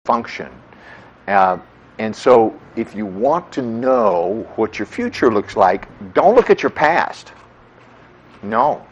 function. And so if you want to know what your future looks like, don't look at your past. No.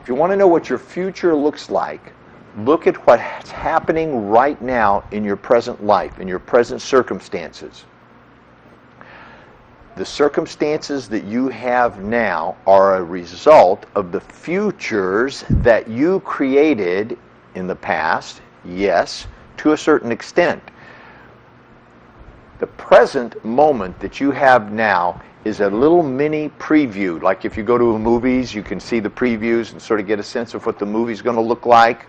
If you want to know what your future looks like, look at what's happening right now in your present life, in your present circumstances. The circumstances that you have now are a result of the futures that you created in the past, yes, to a certain extent. The present moment that you have now is a little mini preview. Like if you go to the movies, you can see the previews and sort of get a sense of what the movie's going to look like.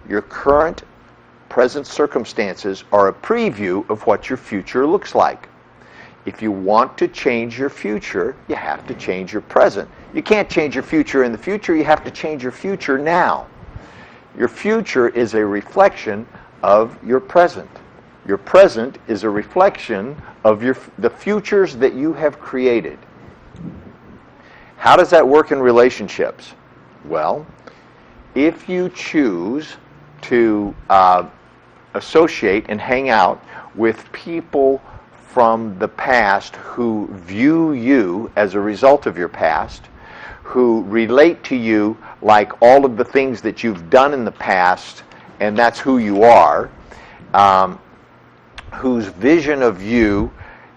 Your current present circumstances are a preview of what your future looks like. If you want to change your future, you have to change your present. You can't change your future in the future, you have to change your future now. Your future is a reflection of your present. Your present is a reflection of the futures that you have created. How does that work in relationships? Well, if you choose to associate and hang out with people from the past who view you as a result of your past, who relate to you like all of the things that you've done in the past, and that's who you are, whose vision of you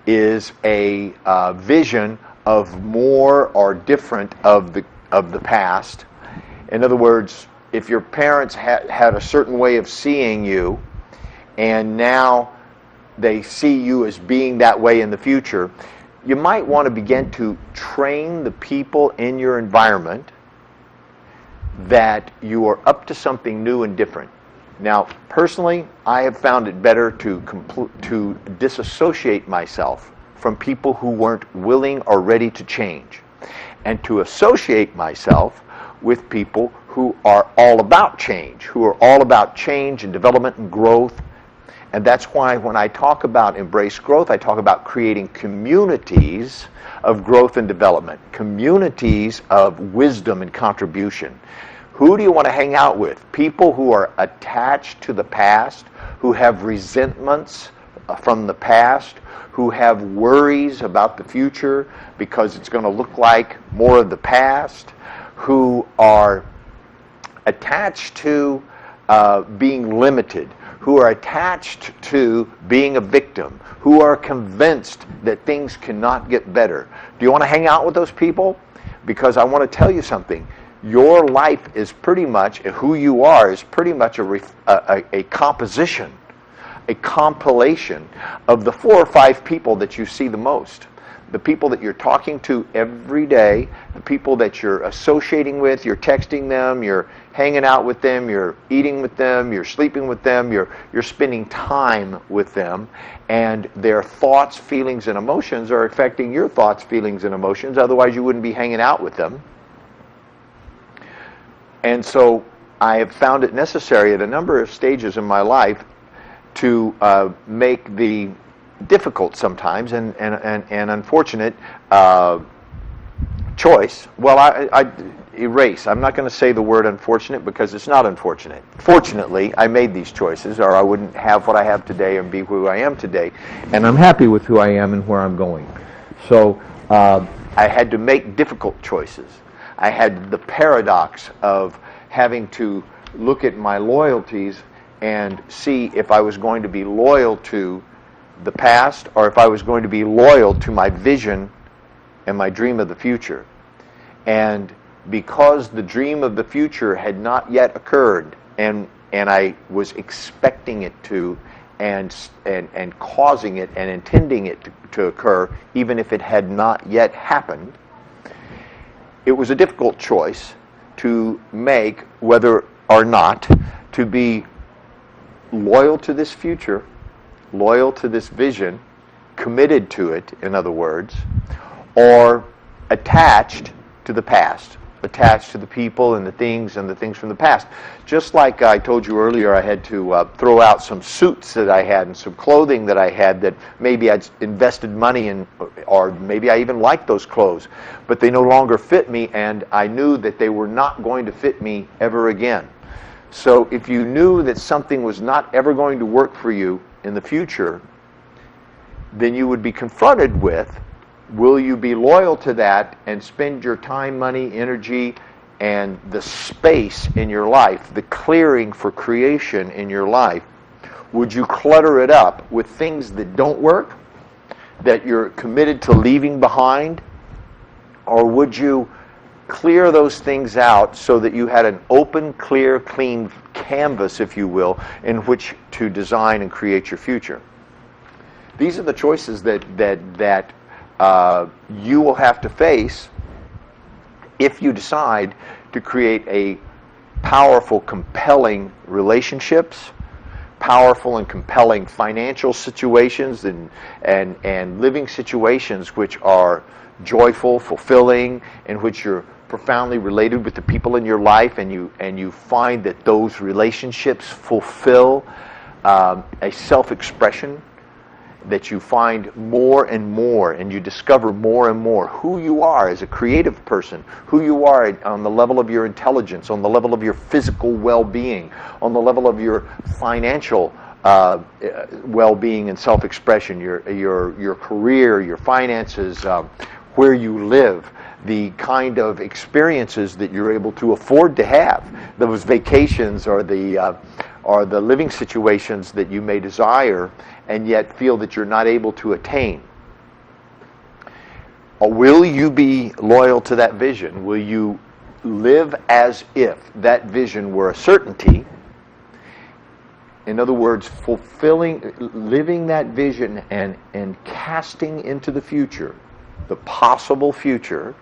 is a vision of more or different of the past. In other words, if your parents had a certain way of seeing you, and now they see you as being that way in the future, you might want to begin to train the people in your environment that you are up to something new and different. Now, personally, I have found it better to disassociate myself from people who weren't willing or ready to change, and to associate myself with people who are all about change, and development and growth. And that's why when I talk about embrace growth, I talk about creating communities of growth and development, communities of wisdom and contribution. Who do you want to hang out with? People who are attached to the past, who have resentments from the past, who have worries about the future because it's going to look like more of the past, who are attached to being limited, who are attached to being a victim, who are convinced that things cannot get better. Do you want to hang out with those people? Because I want to tell you something. Your life is pretty much, who you are is pretty much a composition, a compilation of the 4 or 5 people that you see the most. The people that you're talking to every day, the people that you're associating with, you're texting them, you're hanging out with them, you're eating with them, you're sleeping with them, you're spending time with them, and their thoughts, feelings, and emotions are affecting your thoughts, feelings, and emotions. Otherwise, you wouldn't be hanging out with them. And so I have found it necessary at a number of stages in my life to make the difficult sometimes and unfortunate choice. Well, I erase. I'm not going to say the word unfortunate because it's not unfortunate. Fortunately, I made these choices, or I wouldn't have what I have today and be who I am today. And I'm happy with who I am and where I'm going. So I had to make difficult choices. I had the paradox of having to look at my loyalties and see if I was going to be loyal to the past or if I was going to be loyal to my vision and my dream of the future. And because the dream of the future had not yet occurred, and I was expecting it to, and causing it and intending it to occur, even if it had not yet happened, it was a difficult choice to make whether or not to be loyal to this future, loyal to this vision, committed to it, in other words, or attached to the past, attached to the people and the things from the past. Just like I told you earlier, I had to throw out some suits that I had and some clothing that I had that maybe I'd invested money in, or maybe I even liked those clothes, but they no longer fit me, and I knew that they were not going to fit me ever again. So if you knew that something was not ever going to work for you in the future, then you would be confronted with, will you be loyal to that and spend your time, money, energy, and the space in your life, the clearing for creation in your life? Would you clutter it up with things that don't work, that you're committed to leaving behind? Or would you clear those things out so that you had an open, clear, clean canvas, if you will, in which to design and create your future? These are the choices that you will have to face if you decide to create a powerful, compelling relationships, powerful and compelling financial situations, and living situations which are joyful, fulfilling, in which you're profoundly related with the people in your life, and you find that those relationships fulfill a self-expression, that you find more and more, and you discover more and more who you are as a creative person, who you are on the level of your intelligence, on the level of your physical well-being, on the level of your financial well-being and self-expression, your career, your finances, where you live, the kind of experiences that you're able to afford to have, those vacations or the living situations that you may desire and yet feel that you're not able to attain. Or will you be loyal to that vision? Will you live as if that vision were a certainty? In other words, living that vision and casting into the future, the possible future,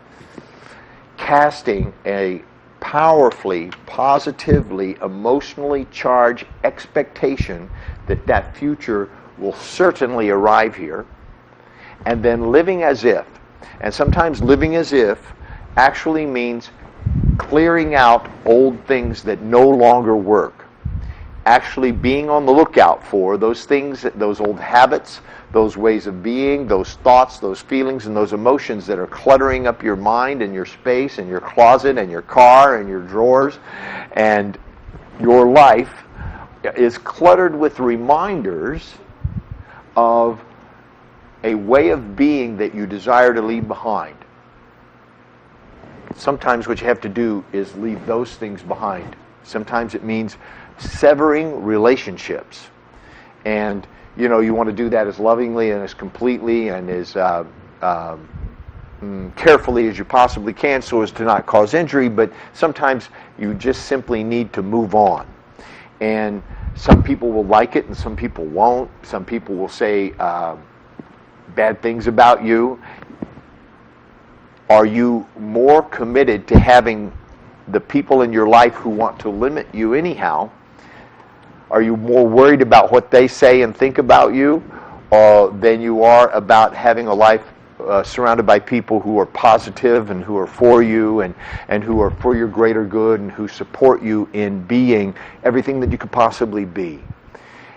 casting a powerfully, positively, emotionally charged expectation that that future will certainly arrive here, and then living as if. And sometimes living as if actually means clearing out old things that no longer work. Actually being on the lookout for those things, those old habits, those ways of being, those thoughts, those feelings, and those emotions that are cluttering up your mind and your space and your closet and your car and your drawers. And your life is cluttered with reminders of a way of being that you desire to leave behind. Sometimes what you have to do is leave those things behind. Sometimes it means severing relationships. And, you know, you want to do that as lovingly and as completely and as carefully as you possibly can so as to not cause injury, but sometimes you just simply need to move on. And some people will like it and some people won't. Some people will say bad things about you. Are you more committed to having the people in your life who want to limit you anyhow? Are you more worried about what they say and think about you than you are about having a life surrounded by people who are positive and who are for you and who are for your greater good and who support you in being everything that you could possibly be,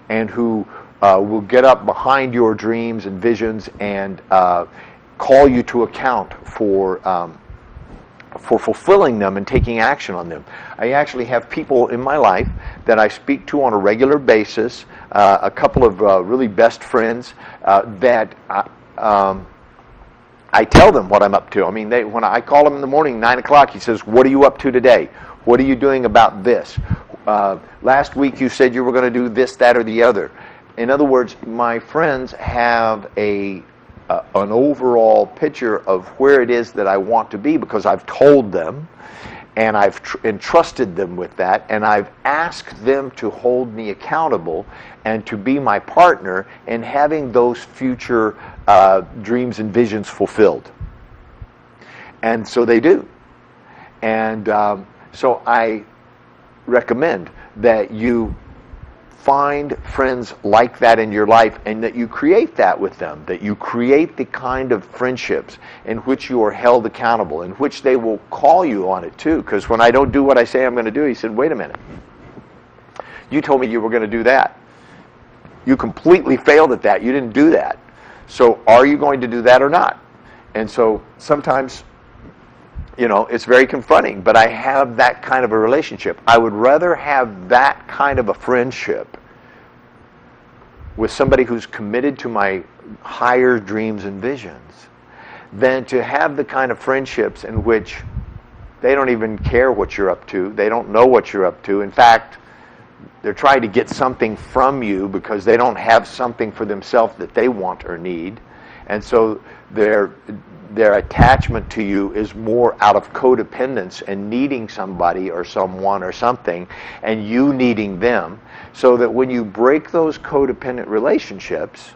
and who will get up behind your dreams and visions and call you to account for fulfilling them and taking action on them. I actually have people in my life that I speak to on a regular basis, a couple of really best friends that I tell them what I'm up to. I mean, when I call them in the morning, 9 o'clock, he says, "What are you up to today? What are you doing about this? Last week you said you were going to do this, that, or the other." In other words, my friends have an overall picture of where it is that I want to be because I've told them and I've entrusted them with that, and I've asked them to hold me accountable and to be my partner in having those future dreams and visions fulfilled. And so they do. And so I recommend that you find friends like that in your life and that you create that with them, that you create the kind of friendships in which you are held accountable, in which they will call you on it too. Because when I don't do what I say I'm going to do, he said, "Wait a minute. You told me you were going to do that. You completely failed at that. You didn't do that. So are you going to do that or not?" And so sometimes it's very confronting, but I have that kind of a relationship. I would rather have that kind of a friendship with somebody who's committed to my higher dreams and visions than to have the kind of friendships in which they don't even care what you're up to. They don't know what you're up to. In fact, they're trying to get something from you because they don't have something for themselves that they want or need. And so their attachment to you is more out of codependence and needing somebody or someone or something, and you needing them, so that when you break those codependent relationships,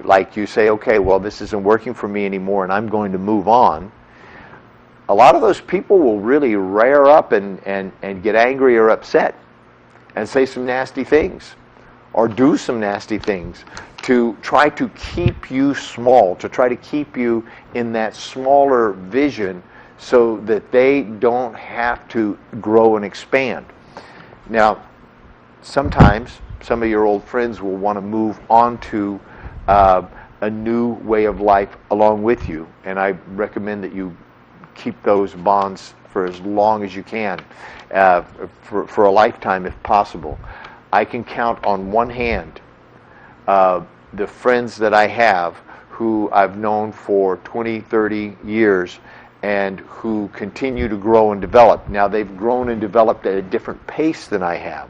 like you say, okay, well, this isn't working for me anymore and I'm going to move on, a lot of those people will really rear up and get angry or upset and say some nasty things or do some nasty things to try to keep you small, to try to keep you in that smaller vision so that they don't have to grow and expand. Now, sometimes some of your old friends will want to move on to a new way of life along with you, and I recommend that you keep those bonds for as long as you can, for a lifetime if possible. I can count on one hand the friends that I have who I've known for 20, 30 years and who continue to grow and develop. Now, they've grown and developed at a different pace than I have.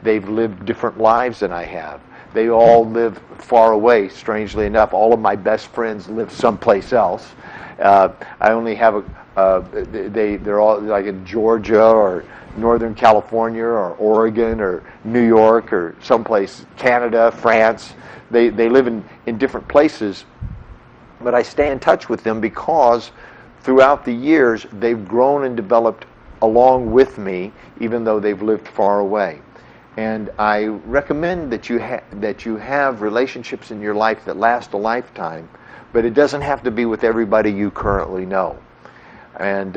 They've lived different lives than I have. They all live far away, strangely enough. All of my best friends live someplace else. I only have they're all like in Georgia or Northern California or Oregon or New York or someplace, Canada, France. They live in different places, but I stay in touch with them because throughout the years they've grown and developed along with me, even though they've lived far away. And I recommend that you have relationships in your life that last a lifetime, but it doesn't have to be with everybody you currently know. And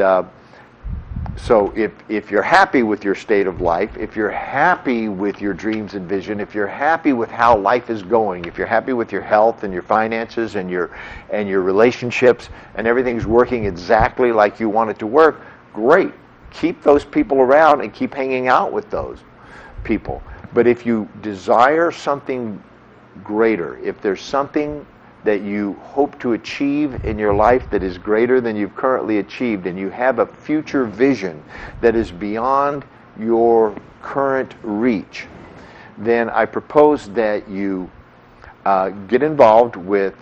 so if you're happy with your state of life, if you're happy with your dreams and vision, if you're happy with how life is going, if you're happy with your health and your finances and your relationships and everything's working exactly like you want it to work, great. Keep those people around and keep hanging out with those people. But if you desire something greater, if there's something that you hope to achieve in your life that is greater than you've currently achieved, and you have a future vision that is beyond your current reach, then I propose that you get involved with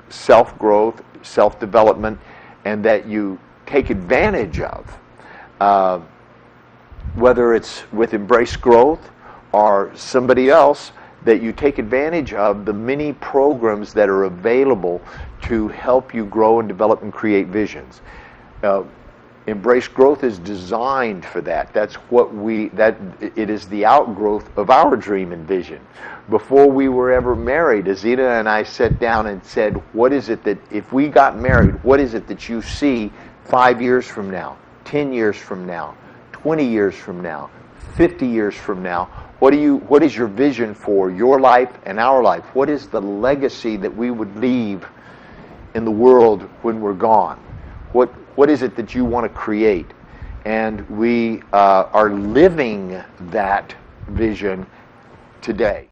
self-growth, self-development, and that you take advantage of, whether it's with Embrace Growth or somebody else, that you take advantage of the many programs that are available to help you grow and develop and create visions. Embrace Growth is designed for that. It is the outgrowth of our dream and vision. Before we were ever married, Azita and I sat down and said, what is it that, if we got married, what is it that you see 5 years from now, 10 years from now, 20 years from now, 50 years from now? What is your vision for your life and our life? What is the legacy that we would leave in the world when we're gone? What is it that you want to create? And we are living that vision today.